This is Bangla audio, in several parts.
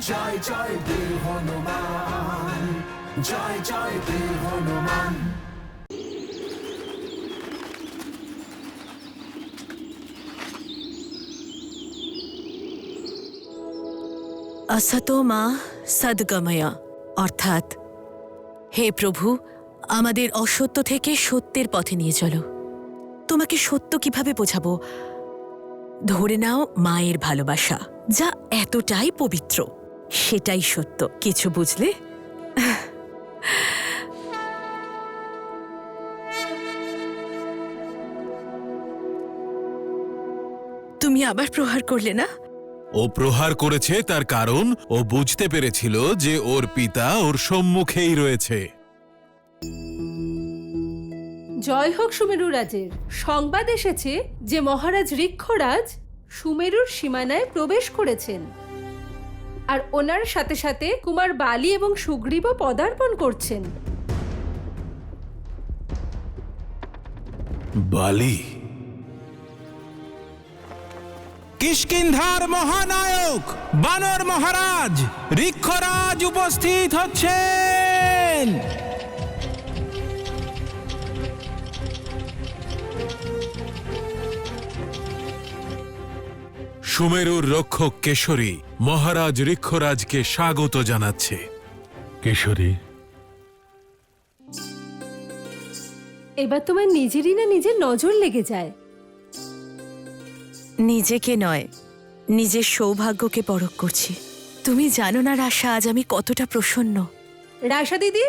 জয় জয় বীর হনুমান, জয় জয় বীর হনুমান। असतो मा সদ্গময়, অর্থাৎ হে প্রভু, আমাদের অসত্য থেকে সত্যের পথে নিয়ে চলো। তোমাকে সত্য কিভাবে বোঝাবো? ধরে নাও মায়ের ভালোবাসা, যা এতটাই পবিত্র, সেটাই সত্য। কিছু বুঝলে? তুমি আবার প্রহার করলে না? ও প্রহার করেছে তার কারণ ও বুঝতে পেরেছিল যে ওর পিতা ওর সম্মুখেই রয়েছে। জয় হোক সুমেরু রাজের। সংবাদ এসেছে যে মহারাজ ঋক্ষরাজ সুমেরুর সীমানায় প্রবেশ করেছেন, আর ওনার সাথে সাথে কুমার বালি এবং সুগ্রীবও পদার্পণ করছেন। বালি? কিষ্কিন্ধার মহানায়ক বানর মহারাজ ঋক্ষরাজ উপস্থিত হচ্ছেন। সুমেরুর রক্ষক কেশরী মহারাজ ঋক্ষরাজকে স্বাগত জানাচ্ছে। কেশরী, এবার তোমার নিজেরই না নিজের নজর লেগে যায়। নিজেকে নয়, নিজের সৌভাগ্যকে পরখ করছি। তুমি জানো না রাশা, আজ আমি কতটা প্রসন্ন। রাশা দিদি,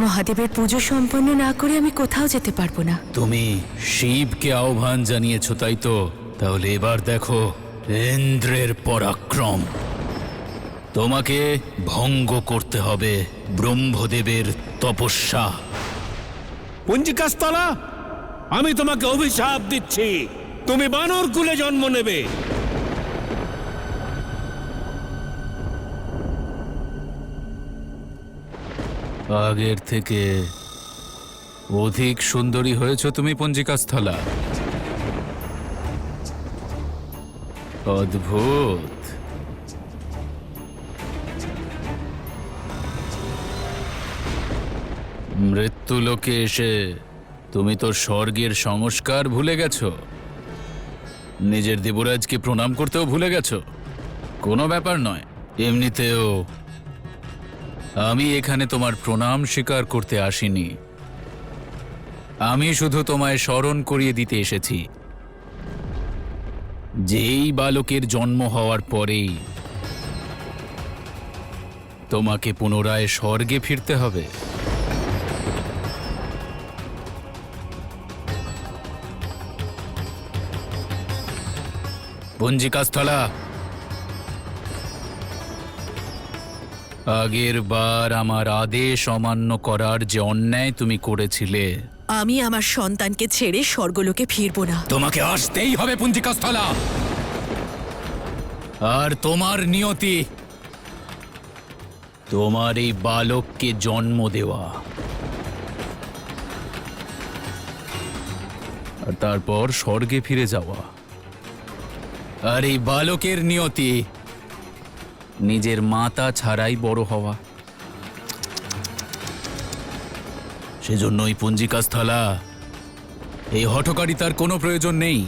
মহাদেবের পুজো সম্পন্ন না করে আমি কোথাও যেতে পারবো না। তুমি শিবকে আহ্বান জানিয়েছো, তাই তো? তাহলে এবার দেখো ইন্দ্রের পরাক্রম। তোমাকে ভঙ্গ করতে হবে ব্রহ্মদেবের তপস্যা। পঞ্জিকাস্থলা, আমি তোমাকে অভিশাপ দিচ্ছি, তুমি বানর কুলে জন্ম নেবে। আগের থেকে অধিক সুন্দরী হয়েছ তুমি পঞ্জিকাস্থলা। অদ্ভুত। মৃত্যুলোকে এসে তুমি তো স্বর্গের সংস্কার ভুলে গেছো, নিজের দেবরাজকে প্রণাম করতেও ভুলে গেছো। কোনো ব্যাপার নয়, এমনিতেও আমি এখানে তোমার প্রণাম স্বীকার করতে আসিনি। আমি শুধু তোমায় স্মরণ করিয়ে দিতে এসেছি, যেই বালকের জন্ম হওয়ার পরেই তোমাকে পুনরায় স্বর্গে ফিরতে হবে। পঞ্জিকাস্থলা, আগের বার আমার আদেশ অমান্য করার যে অন্যায় তুমি করেছিলে, আমি আমার সন্তানকে ছেড়ে স্বর্গলোকে ফিরবো না। তোমাকে আসতেই হবে পঞ্জিকাস্থলা। আর তোমার নিয়তি তোমার এই বালককে জন্ম দেওয়া, আর তারপর স্বর্গে ফিরে যাওয়া। আর এই বালকের নিয়তি নিজের মাতা ছাড়াই বড় হওয়া। সেজন্যই পঞ্জিকাস্থলা, এই হঠকারিতার কোনো প্রয়োজন নেই।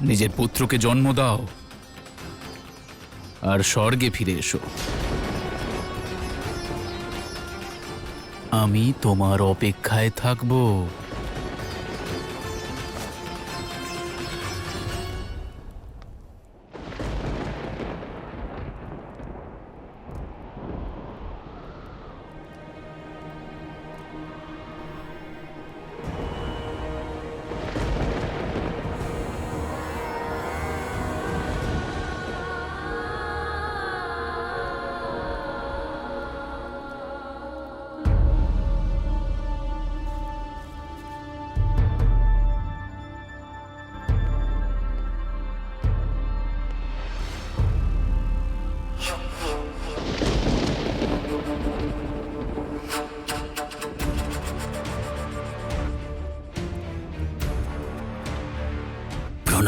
নিজের পুত্রকে জন্ম দাও আর স্বর্গে ফিরে এসো। আমি তোমার অপেক্ষায় থাকব।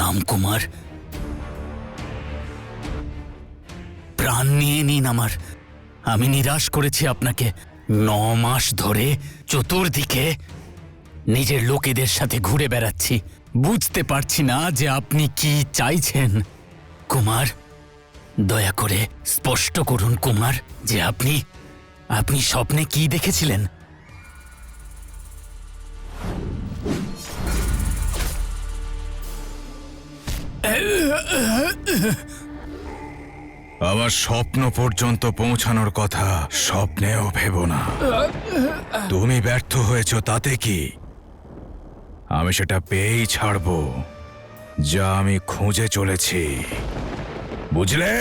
রামকুমার, প্রাণ নিয়ে নিন আমার। আমি নিরাশ করেছি আপনাকে। 9 মাস ধরে চতুর্দিকে নিজের লোকেদের সাথে ঘুরে বেড়াচ্ছি, বুঝতে পারছি না যে আপনি কি চাইছেন। কুমার, দয়া করে স্পষ্ট করুন কুমার, যে আপনি স্বপ্নে কি দেখেছিলেন? আমার স্বপ্ন পর্যন্ত পৌঁছানোর কথা স্বপ্নেও ভেবো না। তুমি ব্যর্থ হয়েছ তাতে কি, আমি সেটা পেয়েই ছাড়বো যা আমি খুঁজে চলেছি, বুঝলে?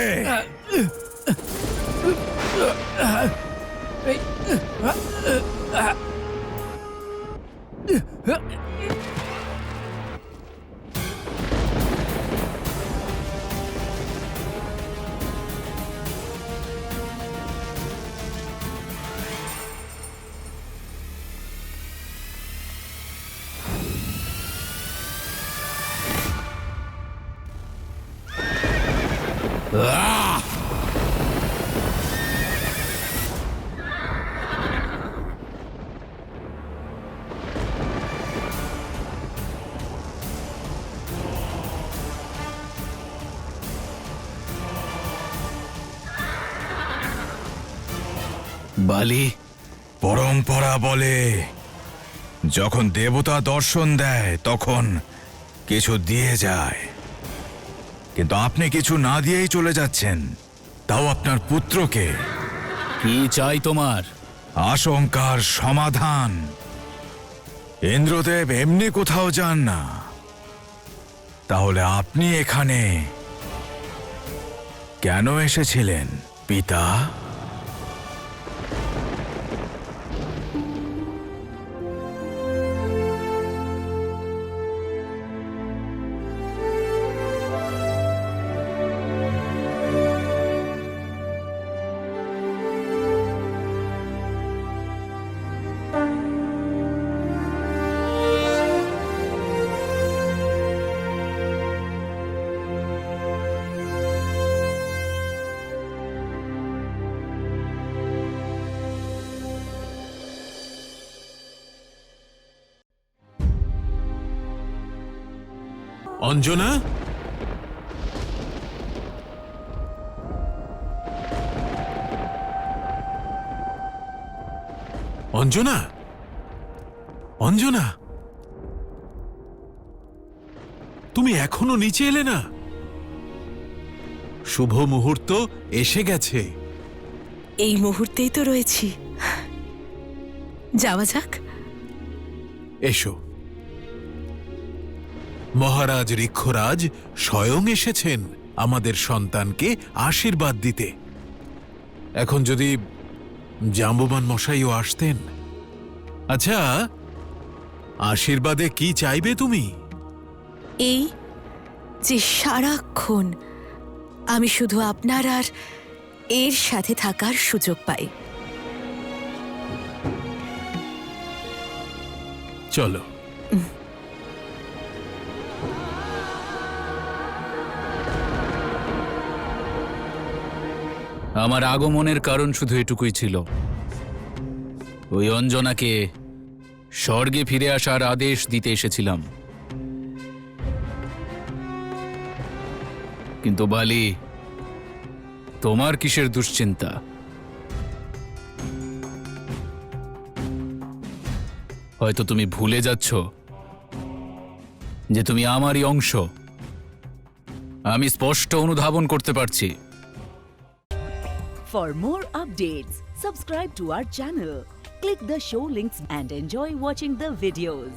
বালি, পরম্পরা বলে যখন দেবতা দর্শন দেয় তখন কিছু দিয়ে যায়, কিন্তু আপনি কিছু না দিয়েই চলে যাচ্ছেন, তাও আপনার পুত্রকে। কি চাই তোমার? আশঙ্কার সমাধান। ইন্দ্রদেব এমনি কোথাও যান না, তাহলে আপনি এখানে কেন এসেছিলেন পিতা? অঞ্জনা, অঞ্জনা, অঞ্জনা, তুমি এখনো নিচে এলে না? শুভ মুহূর্ত এসে গেছে। এই মুহূর্তেই তো রয়েছি, যাওয়া যাক। এসো। মহারাজ ঋক্ষরাজ স্বয়ং এসেছেন আমাদের সন্তানকে আশীর্বাদ দিতে। এখন যদি জাম্বুবান মশাইও আসতেন। আচ্ছা, আশীর্বাদে কি চাইবে তুমি? এই যে সারাক্ষণ আমি শুধু আপনার আর এর সাথে থাকার সুযোগ পাই। চলো। আমার আগমনের কারণ শুধু এটুকুই ছিল, ওই অঞ্জনাকে স্বর্গে ফিরে আসার আদেশ দিতে এসেছিলাম। কিন্তু বালি, তোমার কিসের দুশ্চিন্তা? হয়তো তুমি ভুলে যাচ্ছ যে তুমি আমারই অংশ। আমি স্পষ্ট অনুধাবন করতে পারছি। For more updates, subscribe to our channel, click the show links and enjoy watching the videos.